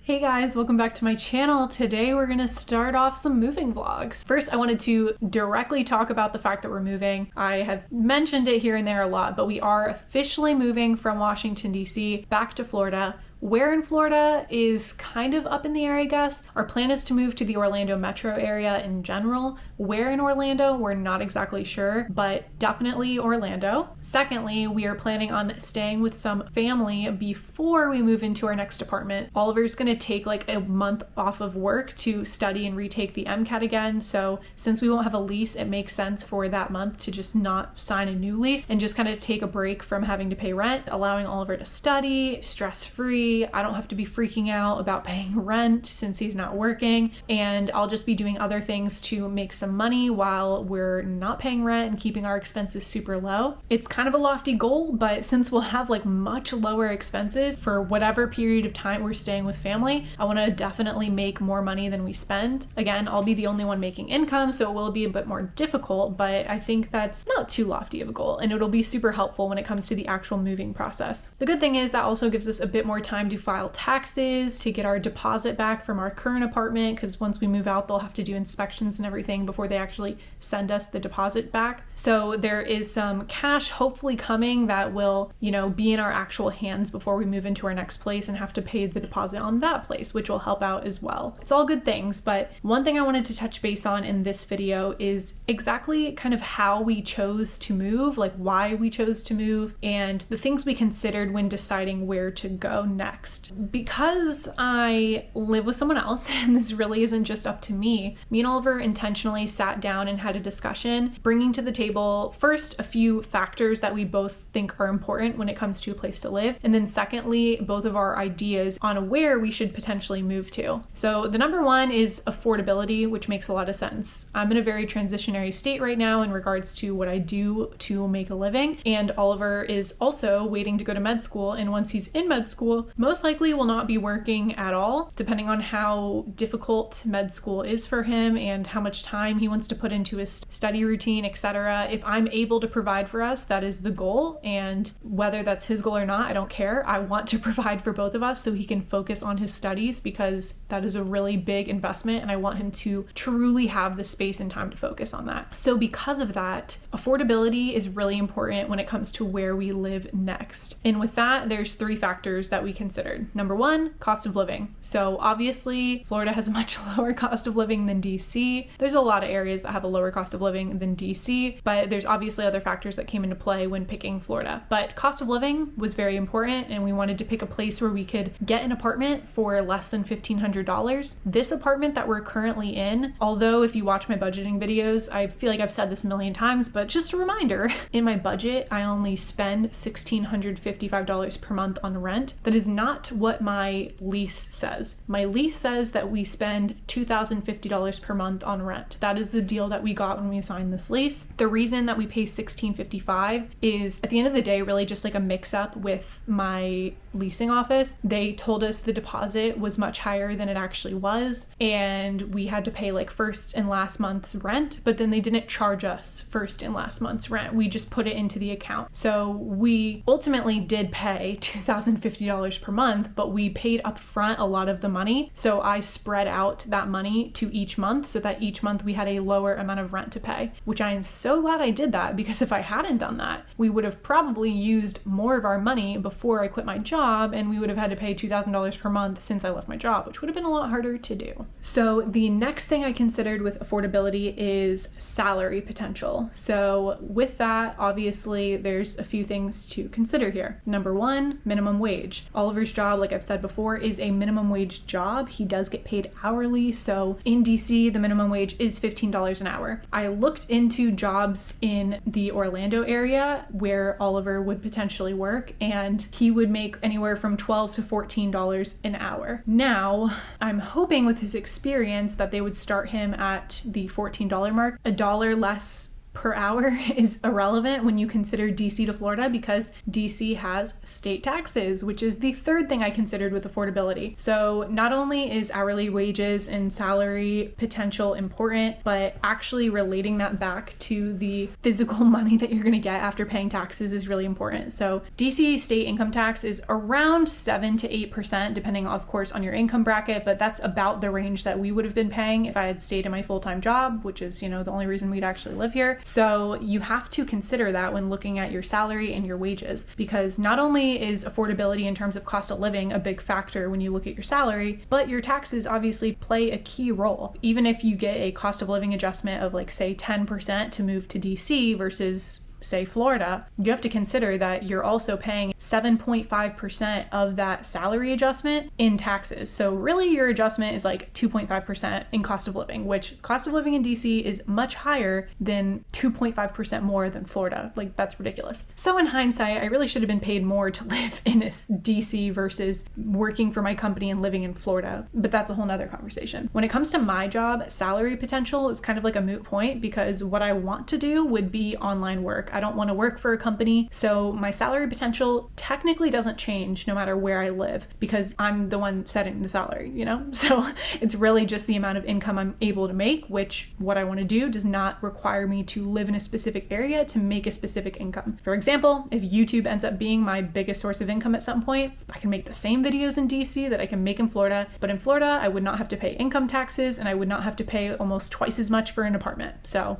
Hey guys, welcome back to my channel. Today we're gonna start off some moving vlogs. First, I wanted to directly talk about the fact that we're moving. I have mentioned it here and there a lot, but we are officially moving from Washington, D.C. back to Florida. Where in Florida is kind of up in the air, I guess. Our plan is to move to the Orlando metro area in general. Where in Orlando, we're not exactly sure, but definitely Orlando. Secondly, we are planning on staying with some family before we move into our next apartment. Oliver's gonna take like a month off of work to study and retake the MCAT again. So since we won't have a lease, it makes sense for that month to just not sign a new lease and just kind of take a break from having to pay rent, allowing Oliver to study stress-free. I don't have to be freaking out about paying rent since he's not working, and I'll just be doing other things to make some money while we're not paying rent and keeping our expenses super low. It's kind of a lofty goal, but since we'll have like much lower expenses for whatever period of time we're staying with family, I want to definitely make more money than we spend. Again, I'll be the only one making income, so it will be a bit more difficult, but I think that's not too lofty of a goal, and it'll be super helpful when it comes to the actual moving process. The good thing is that also gives us a bit more time to file taxes, to get our deposit back from our current apartment, because once we move out, they'll have to do inspections and everything before they actually send us the deposit back. So there is some cash hopefully coming that will, be in our actual hands before we move into our next place and have to pay the deposit on that place, which will help out as well. It's all good things, but one thing I wanted to touch base on in this video is exactly kind of how we chose to move, like why we chose to move, and the things we considered when deciding where to go next. Because I live with someone else, and this really isn't just up to me and Oliver intentionally sat down and had a discussion, bringing to the table first a few factors that we both think are important when it comes to a place to live, and then secondly, both of our ideas on where we should potentially move to. So the number one is affordability, which makes a lot of sense. I'm in a very transitionary state right now in regards to what I do to make a living, and Oliver is also waiting to go to med school, and once he's in med school, most likely will not be working at all, depending on how difficult med school is for him and how much time he wants to put into his study routine, etc. If I'm able to provide for us, that is the goal, and whether that's his goal or not, I don't care. I want to provide for both of us so he can focus on his studies, because that is a really big investment and I want him to truly have the space and time to focus on that. So because of that, affordability is really important when it comes to where we live next. And with that, there's three factors that we considered. Number one, cost of living. So obviously, Florida has a much lower cost of living than DC. There's a lot of areas that have a lower cost of living than DC, but there's obviously other factors that came into play when picking Florida. But cost of living was very important, and we wanted to pick a place where we could get an apartment for less than $1,500. This apartment that we're currently in, although if you watch my budgeting videos, I feel like I've said this a million times, but just a reminder, in my budget, I only spend $1,655 per month on rent. That is not what my lease says. My lease says that we spend $2,050 per month on rent. That is the deal that we got when we signed this lease. The reason that we pay $1,655 is, at the end of the day, really just like a mix-up with my leasing office. They told us the deposit was much higher than it actually was, and we had to pay like first and last month's rent, but then they didn't charge us first and last month's rent. We just put it into the account. So we ultimately did pay $2,050 per month, but we paid upfront a lot of the money. So I spread out that money to each month so that each month we had a lower amount of rent to pay, which I am so glad I did that, because if I hadn't done that, we would have probably used more of our money before I quit my job, and we would have had to pay $2,000 per month since I left my job, which would have been a lot harder to do. So the next thing I considered with affordability is salary potential. So with that, obviously there's a few things to consider here. Number one, minimum wage. Oliver's job, like I've said before, is a minimum wage job. He does get paid hourly. So in DC, the minimum wage is $15 an hour. I looked into jobs in the Orlando area where Oliver would potentially work, and he would make anywhere from $12 to $14 an hour. Now, I'm hoping with his experience that they would start him at the $14 mark, $1 less per hour is irrelevant when you consider DC to Florida, because DC has state taxes, which is the third thing I considered with affordability. So not only is hourly wages and salary potential important, but actually relating that back to the physical money that you're going to get after paying taxes is really important. So DC state income tax is around 7 to 8%, depending of course on your income bracket, but that's about the range that we would have been paying if I had stayed in my full-time job, which is, the only reason we'd actually live here. So you have to consider that when looking at your salary and your wages, because not only is affordability in terms of cost of living a big factor when you look at your salary, but your taxes obviously play a key role. Even if you get a cost of living adjustment of like say 10% to move to DC versus say Florida, you have to consider that you're also paying 7.5% of that salary adjustment in taxes. So really your adjustment is like 2.5% in cost of living, which cost of living in DC is much higher than 2.5% more than Florida. Like that's ridiculous. So in hindsight, I really should have been paid more to live in DC versus working for my company and living in Florida, but that's a whole nother conversation. When it comes to my job, salary potential is kind of like a moot point, because what I want to do would be online work. I don't want to work for a company, so my salary potential technically doesn't change no matter where I live, because I'm the one setting the salary, So it's really just the amount of income I'm able to make, which what I want to do does not require me to live in a specific area to make a specific income. For example, if YouTube ends up being my biggest source of income at some point, I can make the same videos in DC that I can make in Florida, but in Florida, I would not have to pay income taxes and I would not have to pay almost twice as much for an apartment. So,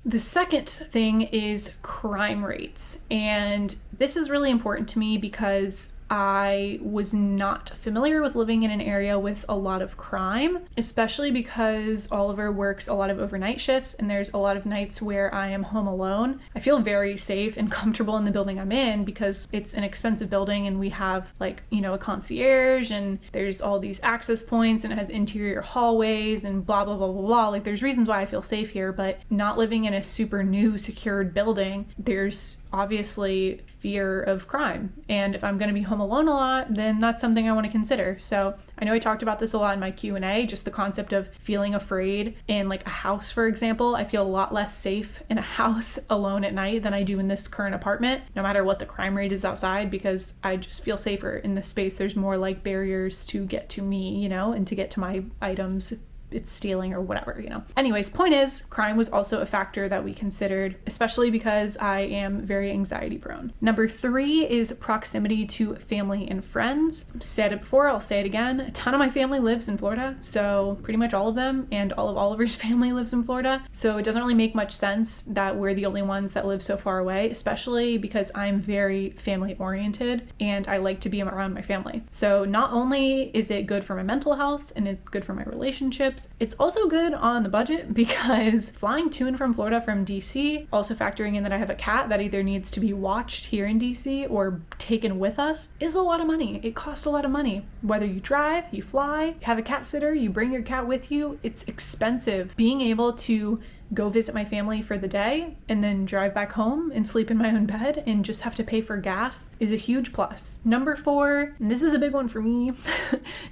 The second thing is crime rates. And this is really important to me because I was not familiar with living in an area with a lot of crime, especially because Oliver works a lot of overnight shifts and there's a lot of nights where I am home alone. I feel very safe and comfortable in the building I'm in because it's an expensive building and we have a concierge and there's all these access points and it has interior hallways and blah, blah, blah, blah, blah. Like there's reasons why I feel safe here, but not living in a super new secured building, there's obviously fear of crime. And if I'm going to be home alone a lot, then that's something I want to consider. So I know I talked about this a lot in my Q&A, just the concept of feeling afraid in like a house, for example. I feel a lot less safe in a house alone at night than I do in this current apartment, no matter what the crime rate is outside, because I just feel safer in this space. There's more like barriers to get to me, and to get to my items. It's stealing or whatever, Anyways, point is, crime was also a factor that we considered, especially because I am very anxiety prone. Number 3 is proximity to family and friends. I've said it before, I'll say it again. A ton of my family lives in Florida, so pretty much all of them, and all of Oliver's family lives in Florida. So it doesn't really make much sense that we're the only ones that live so far away, especially because I'm very family oriented and I like to be around my family. So not only is it good for my mental health and it's good for my relationships, it's also good on the budget because flying to and from Florida from DC, also factoring in that I have a cat that either needs to be watched here in DC or taken with us, is a lot of money. It costs a lot of money. Whether you drive, you fly, have a cat sitter, you bring your cat with you, it's expensive. Being able to go visit my family for the day and then drive back home and sleep in my own bed and just have to pay for gas is a huge plus. Number 4, and this is a big one for me,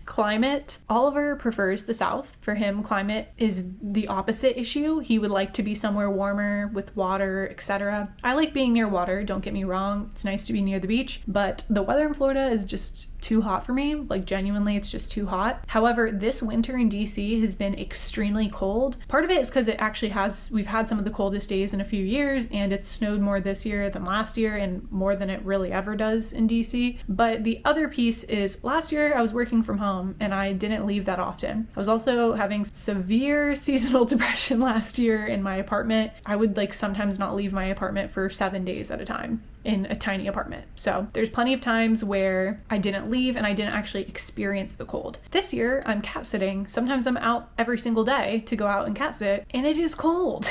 climate. Oliver prefers the South. For him, climate is the opposite issue. He would like to be somewhere warmer with water, etc. I like being near water, don't get me wrong. It's nice to be near the beach, but the weather in Florida is just too hot for me. Like genuinely, it's just too hot. However, this winter in DC has been extremely cold. Part of it is because it actually we've had some of the coldest days in a few years, and it's snowed more this year than last year and more than it really ever does in DC. But the other piece is last year I was working from home and I didn't leave that often. I was also having severe seasonal depression last year in my apartment. I would sometimes not leave my apartment for 7 days at a time in a tiny apartment. So there's plenty of times where I didn't leave and I didn't actually experience the cold. This year I'm cat sitting. Sometimes I'm out every single day to go out and cat sit, and it is cold.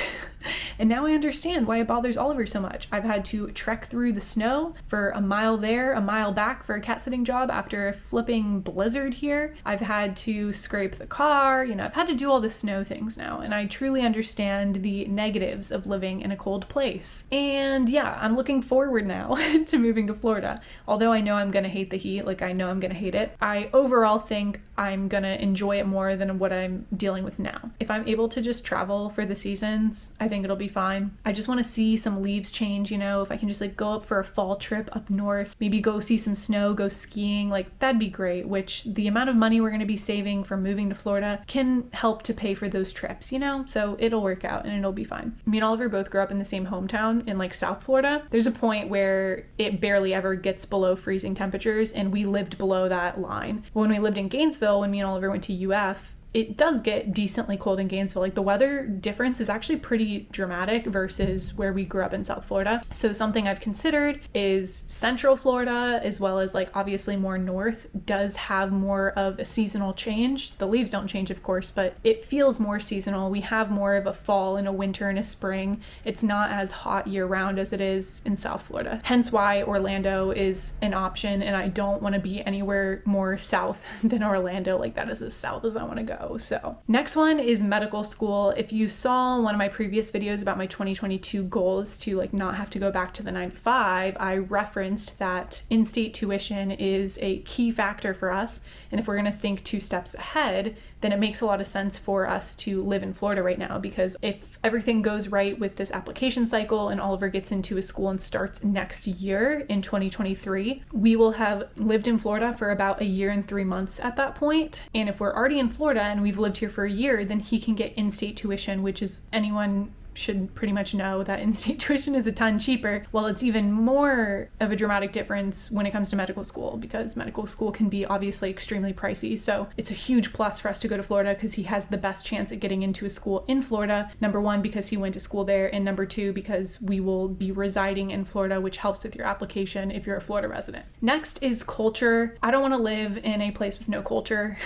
And now I understand why it bothers Oliver so much. I've had to trek through the snow for a mile there, a mile back for a cat sitting job after a flipping blizzard here. I've had to scrape the car, I've had to do all the snow things now, and I truly understand the negatives of living in a cold place. And yeah, I'm looking forward now to moving to Florida. Although I know I'm gonna hate the heat, I know I'm gonna hate it, I overall think I'm gonna enjoy it more than what I'm dealing with now. If I'm able to just travel for the seasons, I think think it'll be fine. I just want to see some leaves change, you know, if I can just like go up for a fall trip up north, maybe go see some snow, go skiing, like that'd be great, which the amount of money we're going to be saving from moving to Florida can help to pay for those trips, you know, so it'll work out and it'll be fine. Me and Oliver both grew up in the same hometown in like South Florida. There's a point where it barely ever gets below freezing temperatures, and we lived below that line. When we lived in Gainesville, when me and Oliver went to UF, it does get decently cold in Gainesville. Like the weather difference is actually pretty dramatic versus where we grew up in South Florida. So something I've considered is Central Florida, as well as like obviously more north, does have more of a seasonal change. The leaves don't change, of course, but it feels more seasonal. We have more of a fall and a winter and a spring. It's not as hot year round as it is in South Florida. Hence why Orlando is an option, and I don't want to be anywhere more south than Orlando. Like that is as south as I want to go. So next one is medical school. If you saw one of my previous videos about my 2022 goals to like not have to go back to the 9 to 5, I referenced that in-state tuition is a key factor for us. And if we're going to think 2 steps ahead, then it makes a lot of sense for us to live in Florida right now, because if everything goes right with this application cycle and Oliver gets into a school and starts next year in 2023, we will have lived in Florida for about a year and 3 months at that point. And if we're already in Florida and we've lived here for a year, then he can get in-state tuition, which is anyone should pretty much know that in-state tuition is a ton cheaper. Well, it's even more of a dramatic difference when it comes to medical school, because medical school can be obviously extremely pricey. So it's a huge plus for us to go to Florida, because he has the best chance at getting into a school in Florida. Number one, because he went to school there, and number two, because we will be residing in Florida, which helps with your application if you're a Florida resident. Next is culture. I don't want to live in a place with no culture.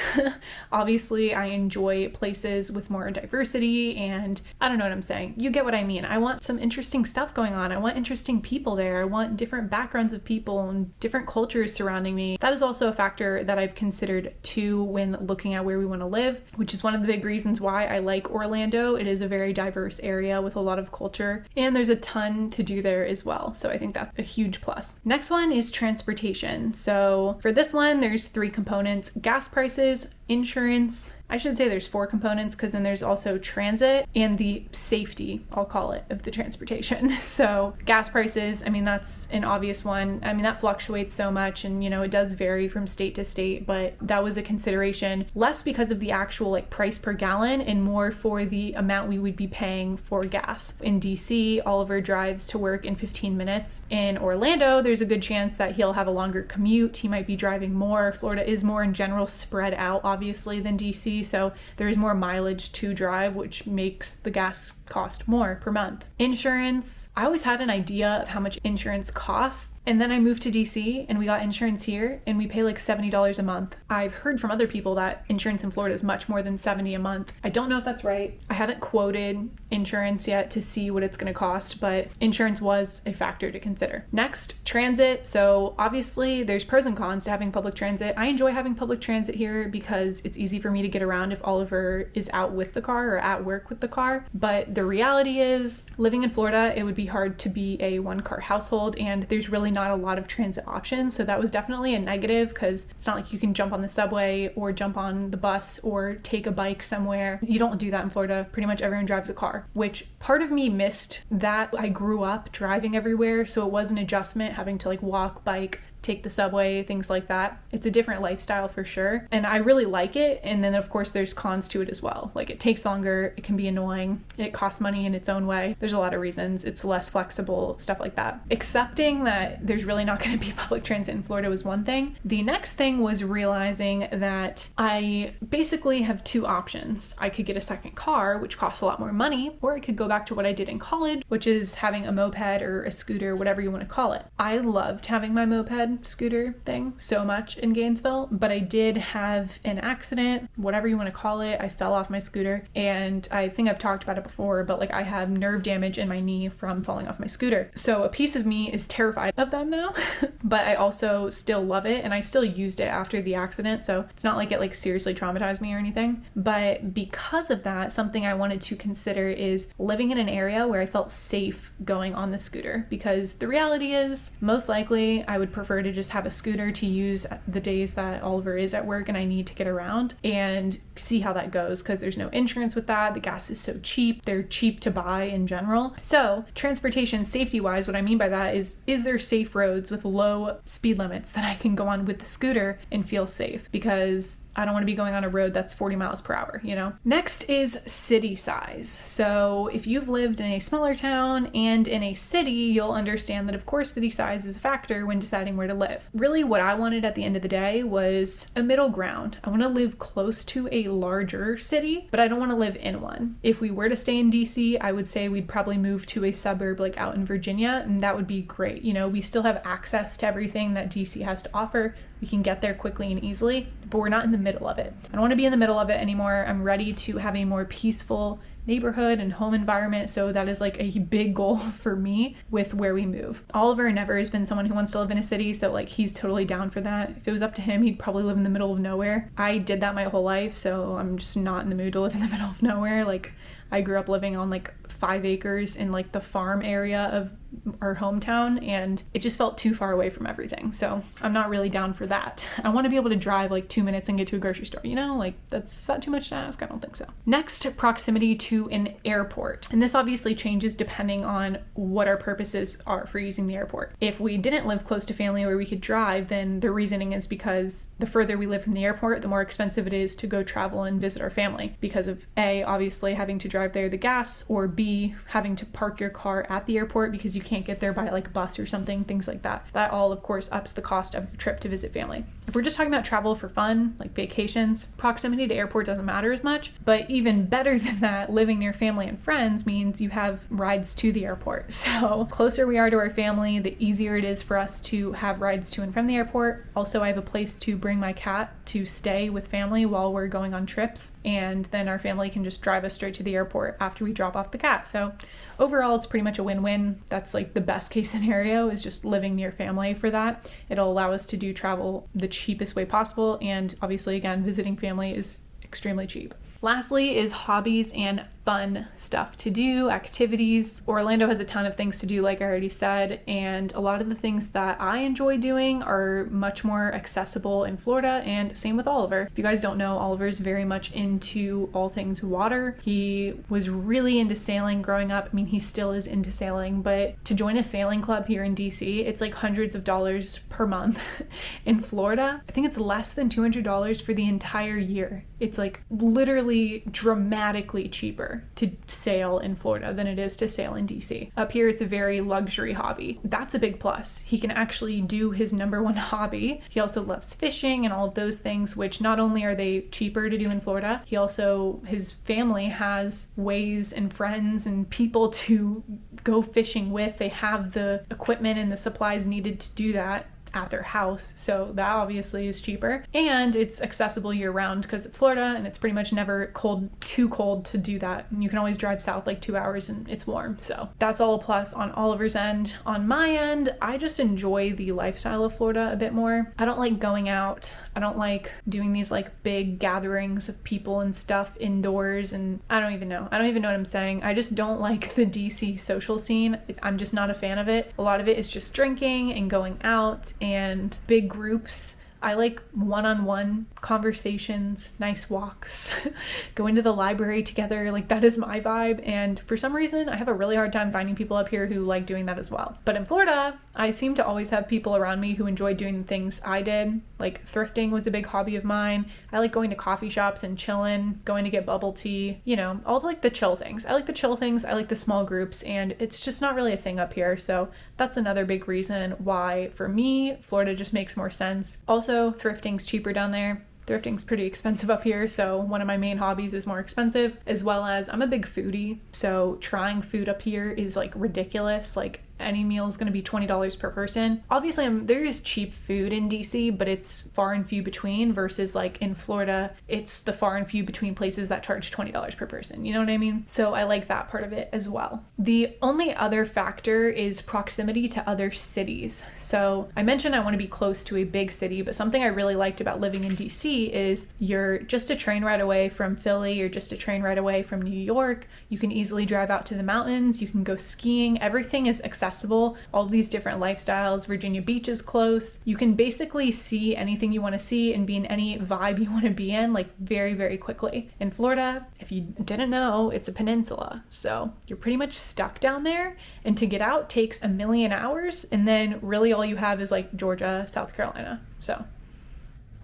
Obviously, I enjoy places with more diversity, and I don't know what I'm saying. You get what I mean. I want some interesting stuff going on. I want interesting people there. I want different backgrounds of people and different cultures surrounding me. That is also a factor that I've considered too when looking at where we want to live, which is one of the big reasons why I like Orlando. It is a very diverse area with a lot of culture, and there's a ton to do there as well. So I think that's a huge plus. Next one is transportation. So for this one, there's 3 components: gas prices, insurance. I should say there's 4 components, because then there's also transit and the safety, I'll call it, of the transportation. So gas prices, I mean, that's an obvious one. I mean, that fluctuates so much, and you know, it does vary from state to state, but that was a consideration, less because of the actual like price per gallon and more for the amount we would be paying for gas. In DC, Oliver drives to work in 15 minutes. In Orlando, there's a good chance that he'll have a longer commute. He might be driving more. Florida is more in general spread out, obviously, than DC. So there is more mileage to drive, which makes the gas cost more per month. Insurance, I always had an idea of how much insurance costs, and then I moved to DC and we got insurance here and we pay like $70 a month. I've heard from other people that insurance in Florida is much more than $70 a month. I don't know if that's right. I haven't quoted insurance yet to see what it's going to cost, but insurance was a factor to consider. Next, transit. So obviously there's pros and cons to having public transit. I enjoy having public transit here because it's easy for me to get around if Oliver is out with the car or at work with the car. But the reality is, living in Florida, it would be hard to be a 1-car household, and there's really not a lot of transit options. So that was definitely a negative, because it's not like you can jump on the subway or jump on the bus or take a bike somewhere. You don't do that in Florida. Pretty much everyone drives a car, which part of me missed that. I grew up driving everywhere, so it was an adjustment having to like walk, bike, take the subway, things like that. It's a different lifestyle for sure, and I really like it. And then of course there's cons to it as well. Like it takes longer, it can be annoying, it costs money in its own way. There's a lot of reasons. It's less flexible, stuff like that. Accepting that there's really not going to be public transit in Florida was one thing. The next thing was realizing that I basically have 2 options. I could get a second car, which costs a lot more money, or I could go back to what I did in college, which is having a moped or a scooter, whatever you want to call it. I loved having my moped scooter thing so much in Gainesville, but I did have an accident, whatever you want to call it. I fell off my scooter, and I think I've talked about it before, but like I have nerve damage in my knee from falling off my scooter. So a piece of me is terrified of them now, but I also still love it, and I still used it after the accident, so it's not like it like seriously traumatized me or anything. But because of that, something I wanted to consider is living in an area where I felt safe going on the scooter, because the reality is most likely I would prefer prefer to just have a scooter to use the days that Oliver is at work and I need to get around, and see how that goes, because there's no insurance with that. The gas is so cheap. They're cheap to buy in general. So transportation safety wise, what I mean by that is there safe roads with low speed limits that I can go on with the scooter and feel safe? Because I don't want to be going on a road that's 40 miles per hour, you know? Next is city size. So if you've lived in a smaller town and in a city, you'll understand that of course city size is a factor when deciding where to live. Really what I wanted at the end of the day was a middle ground. I want to live close to a larger city, but I don't want to live in one. If we were to stay in DC, I would say we'd probably move to a suburb like out in Virginia, and that would be great. You know, we still have access to everything that DC has to offer. We can get there quickly and easily, but we're not in the middle of it. I don't want to be in the middle of it anymore. I'm ready to have a more peaceful neighborhood and home environment, so that is like a big goal for me with where we move. Oliver never has been someone who wants to live in a city, so like he's totally down for that. If it was up to him, he'd probably live in the middle of nowhere. I did that my whole life, so I'm just not in the mood to live in the middle of nowhere. Like I grew up living on like 5 acres in like the farm area of our hometown, and it just felt too far away from everything. So I'm not really down for that. I want to be able to drive like 2 minutes and get to a grocery store, you know, like that's not too much to ask. I don't think so. Next, proximity to an airport. And this obviously changes depending on what our purposes are for using the airport. If we didn't live close to family where we could drive, then the reasoning is because the further we live from the airport, the more expensive it is to go travel and visit our family because of A, obviously having to drive there, the gas, or B, having to park your car at the airport because you can't get there by like bus or something, things like that. That all of course ups the cost of the trip to visit family. If we're just talking about travel for fun, like vacations, proximity to airport doesn't matter as much, but even better than that, living near family and friends means you have rides to the airport. So closer we are to our family, the easier it is for us to have rides to and from the airport. Also, I have a place to bring my cat to stay with family while we're going on trips, and then our family can just drive us straight to the airport after we drop off the cat. So overall, it's pretty much a win-win. That's like the best case scenario, is just living near family for that. It'll allow us to do travel the cheapest way possible, and obviously again, visiting family is extremely cheap. Lastly is hobbies and fun stuff to do, activities. Orlando has a ton of things to do, like I already said, and a lot of the things that I enjoy doing are much more accessible in Florida, and same with Oliver. If you guys don't know, Oliver's very much into all things water. He was really into sailing growing up. I mean, he still is into sailing, but to join a sailing club here in DC, it's like hundreds of dollars per month. In Florida, I think it's less than $200 for the entire year. It's like literally dramatically cheaper to sail in Florida than it is to sail in DC. Up here, it's a very luxury hobby. That's a big plus. He can actually do his number one hobby. He also loves fishing and all of those things, which not only are they cheaper to do in Florida, his family has ways and friends and people to go fishing with. They have the equipment and the supplies needed to do that at their house, so that obviously is cheaper, and it's accessible year round because it's Florida and it's pretty much never too cold to do that, and you can always drive south like 2 hours and it's warm. So that's all a plus on Oliver's end. On my end, I just enjoy the lifestyle of Florida a bit more. I don't like going out. I don't like doing these like big gatherings of people and stuff indoors, and I don't even know what I'm saying. I just don't like the DC social scene. I'm just not a fan of it. A lot of it is just drinking and going out and big groups. I like one-on-one conversations, nice walks, going to the library together. Like that is my vibe. And for some reason, I have a really hard time finding people up here who like doing that as well. But in Florida, I seem to always have people around me who enjoy doing the things I did. Like thrifting was a big hobby of mine. I like going to coffee shops and chilling, going to get bubble tea, you know, all like the chill things. I like the chill things. I like the small groups, and it's just not really a thing up here. So that's another big reason why for me, Florida just makes more sense. Also, thrifting's cheaper down there. Thrifting's pretty expensive up here, so one of my main hobbies is more expensive, as well as I'm a big foodie, so trying food up here is like ridiculous. Like any meal is going to be $20 per person. Obviously, there is cheap food in DC, but it's far and few between, versus like in Florida, it's the far and few between places that charge $20 per person. You know what I mean? So I like that part of it as well. The only other factor is proximity to other cities. So I mentioned I want to be close to a big city, but something I really liked about living in DC is you're just a train ride away from Philly, you're just a train ride away from New York. You can easily drive out to the mountains, you can go skiing, everything is accessible accessible. All of these different lifestyles. Virginia Beach is close. You can basically see anything you want to see and be in any vibe you want to be in, like very, very quickly. In Florida, if you didn't know, it's a peninsula. So you're pretty much stuck down there. And to get out takes a million hours. And then really all you have is like Georgia, South Carolina. So,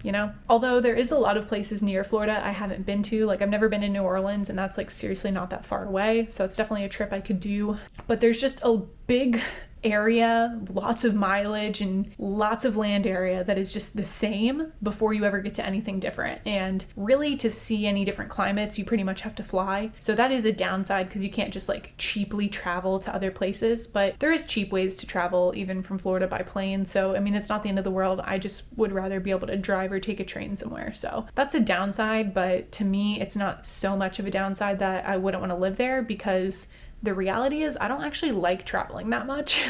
you know, although there is a lot of places near Florida I haven't been to, like I've never been to New Orleans, and that's like seriously not that far away. So it's definitely a trip I could do, but there's just a big area, lots of mileage and lots of land area that is just the same before you ever get to anything different. And really to see any different climates, you pretty much have to fly. So that is a downside because you can't just like cheaply travel to other places, but there is cheap ways to travel even from Florida by plane. So, I mean, it's not the end of the world. I just would rather be able to drive or take a train somewhere. So that's a downside, but to me, it's not so much of a downside that I wouldn't want to live there, because the reality is I don't actually like traveling that much.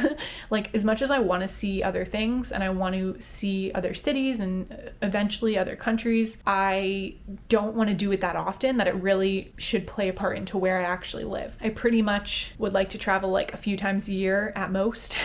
Like, as much as I want to see other things and I want to see other cities and eventually other countries, I don't want to do it that often that it really should play a part into where I actually live. I pretty much would like to travel like a few times a year at most.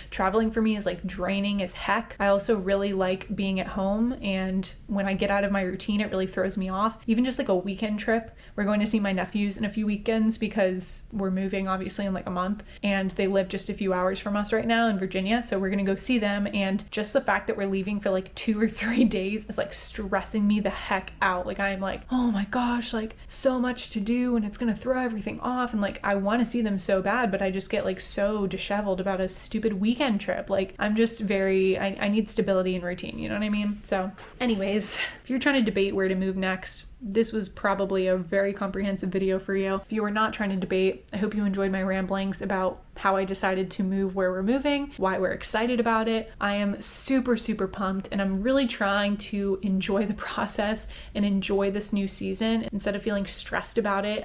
Traveling for me is like draining as heck. I also really like being at home, and when I get out of my routine, it really throws me off. Even just like a weekend trip. We're going to see my nephews in a few weekends because we're moving obviously in like a month, and they live just a few hours from us right now in Virginia, so we're gonna go see them. And just the fact that we're leaving for like 2 or 3 days is like stressing me the heck out. Like, I'm like, oh my gosh, like so much to do and it's gonna throw everything off, and like I want to see them so bad, but I just get like so disheveled about a stupid weekend trip. Like, I'm just very, I need stability and routine, you know what I mean? So anyways, if you're trying to debate where to move next, this was probably a very comprehensive video for you. If you were not trying to debate, I hope you enjoyed my ramblings about how I decided to move where we're moving, why we're excited about it. I am super, super pumped, and I'm really trying to enjoy the process and enjoy this new season instead of feeling stressed about it.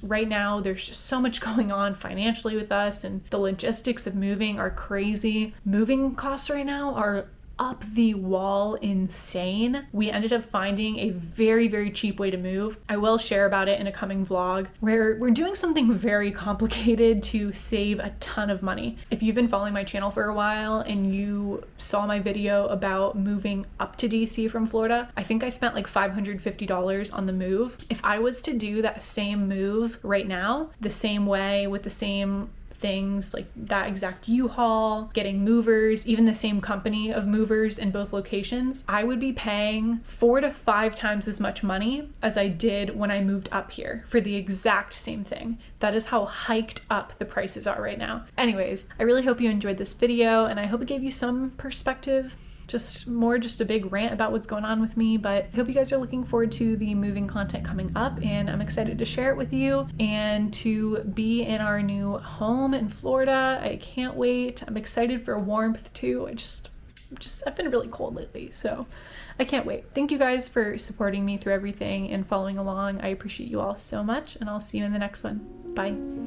Right now, there's just so much going on financially with us, and the logistics of moving are crazy. Moving costs right now are up the wall insane. We ended up finding a very, very cheap way to move. I will share about it in a coming vlog, where we're doing something very complicated to save a ton of money. If you've been following my channel for a while and you saw my video about moving up to DC from Florida, I think I spent like $550 on the move. If I was to do that same move right now, the same way with the same things, like that exact U-Haul, getting movers, even the same company of movers in both locations, I would be paying 4 to 5 times as much money as I did when I moved up here for the exact same thing. That is how hiked up the prices are right now. Anyways, I really hope you enjoyed this video, and I hope it gave you some perspective. Just a big rant about what's going on with me, but I hope you guys are looking forward to the moving content coming up, and I'm excited to share it with you and to be in our new home in Florida. I can't wait. I'm excited for warmth too. I've been really cold lately, so I can't wait. Thank you guys for supporting me through everything and following along. I appreciate you all so much, and I'll see you in the next one. Bye.